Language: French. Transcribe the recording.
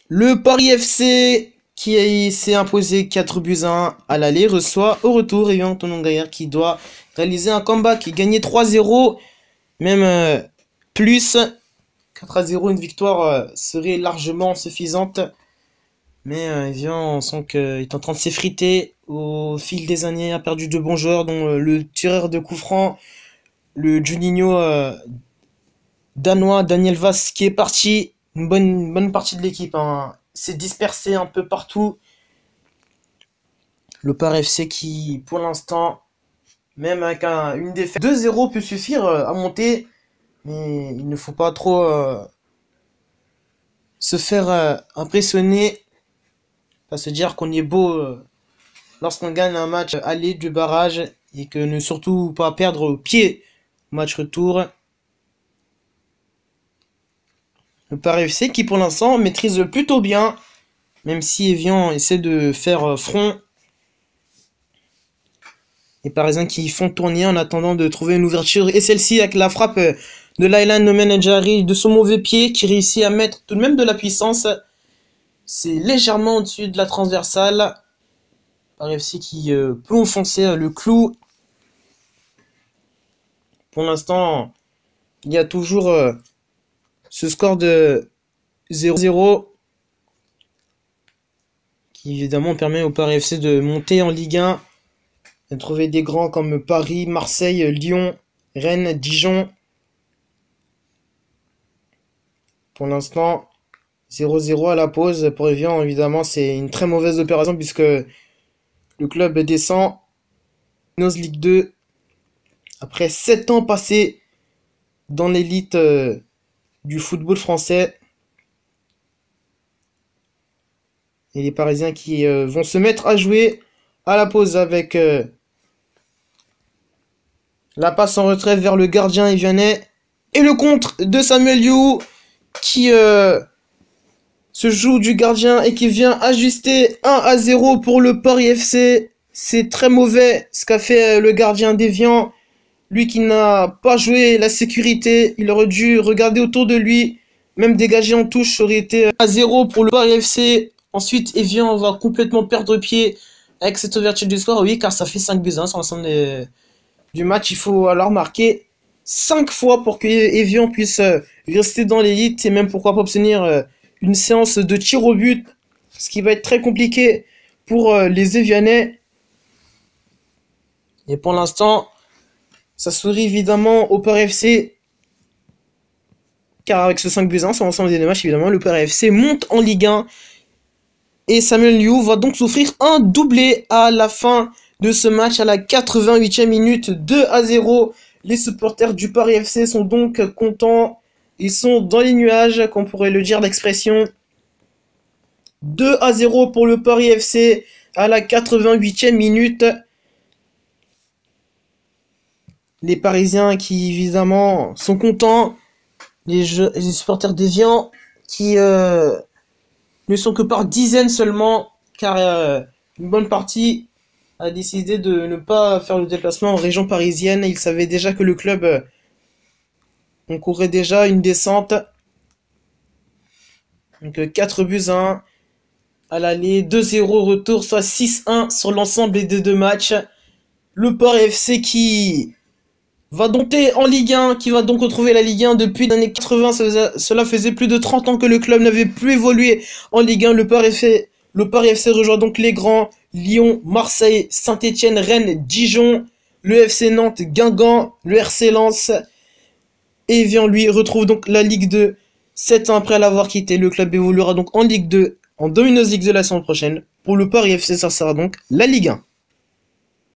Le Paris FC qui s'est imposé 4 buts à 1 à l'aller reçoit au retour Evian Tonon Gaillard qui doit réaliser un comeback et gagner 3-0, même plus. 4-0, une victoire serait largement suffisante. Mais Evian, on sent qu'il est en train de s'effriter au fil des années, a perdu de bons joueurs, dont le tireur de coups francs, le Juninho danois, Daniel Vaz, qui est parti. Une bonne partie de l'équipe s'est dispersée un peu partout. Le Paris FC qui, pour l'instant, même avec une défaite 2-0 peut suffire à monter. Mais il ne faut pas trop se faire impressionner. Pas se dire qu'on est beau lorsqu'on gagne un match aller du barrage et que ne surtout pas perdre au pied au match retour. Le Paris FC qui pour l'instant maîtrise plutôt bien, même si Evian essaie de faire front. Les Parisiens qui font tourner en attendant de trouver une ouverture, et celle-ci avec la frappe de Laylan Menedjari de son mauvais pied qui réussit à mettre tout de même de la puissance. C'est légèrement au-dessus de la transversale. Paris FC qui peut enfoncer le clou. Pour l'instant, il y a toujours ce score de 0-0 qui évidemment permet au Paris FC de monter en Ligue 1 et de trouver des grands comme Paris, Marseille, Lyon, Rennes, Dijon. Pour l'instant, 0-0 à la pause. Pour Evian, évidemment, c'est une très mauvaise opération puisque le club descend en Ligue 2 après 7 ans passés dans l'élite du football français. Et les Parisiens qui vont se mettre à jouer à la pause avec la passe en retrait vers le gardien evianais et le contre de Samuel You qui se joue du gardien et qui vient ajuster 1-0 pour le Paris FC. C'est très mauvais ce qu'a fait le gardien d'Evian. Lui qui n'a pas joué la sécurité, il aurait dû regarder autour de lui. Même dégager en touche, ça aurait été 1-0 pour le Paris FC. Ensuite, Evian va complètement perdre pied avec cette ouverture du score. Oui, car ça fait 5 buts 1 sur l'ensemble du match. Il faut alors marquer 5 fois pour que Evian puisse rester dans l'élite et même pourquoi pas obtenir une séance de tir au but. Ce qui va être très compliqué pour les Evianais. Et pour l'instant, ça sourit évidemment au Paris FC. Car avec ce 5 buts 1 sur l'ensemble des deux matchs, évidemment, le Paris FC monte en Ligue 1. Et Samuel You va donc souffrir un doublé à la fin de ce match à la 88e minute, 2-0. Les supporters du Paris FC sont donc contents. Ils sont dans les nuages, qu'on pourrait le dire d'expression. 2-0 pour le Paris FC à la 88e minute. Les Parisiens qui évidemment sont contents. Les supporters d'Evian qui ne sont que par dizaines seulement, car une bonne partie a décidé de ne pas faire le déplacement en région parisienne. Ils savaient déjà que le club encourait déjà une descente. Donc 4 buts à 1 à l'aller, 2-0 au retour, soit 6-1 sur l'ensemble des deux matchs. Le Paris FC qui va dompter en Ligue 1, qui va donc retrouver la Ligue 1 depuis les années 80. Cela faisait plus de 30 ans que le club n'avait plus évolué en Ligue 1. Le Paris FC rejoint donc les grands Lyon, Marseille, Saint-Etienne, Rennes, Dijon, le FC Nantes, Guingamp, le RC Lens. Et Evian, lui, retrouve donc la Ligue 2. 7 ans après l'avoir quitté, le club évoluera donc en Ligue 2, en Domino's League de la saison prochaine. Pour le Paris FC, ça sera donc la Ligue 1.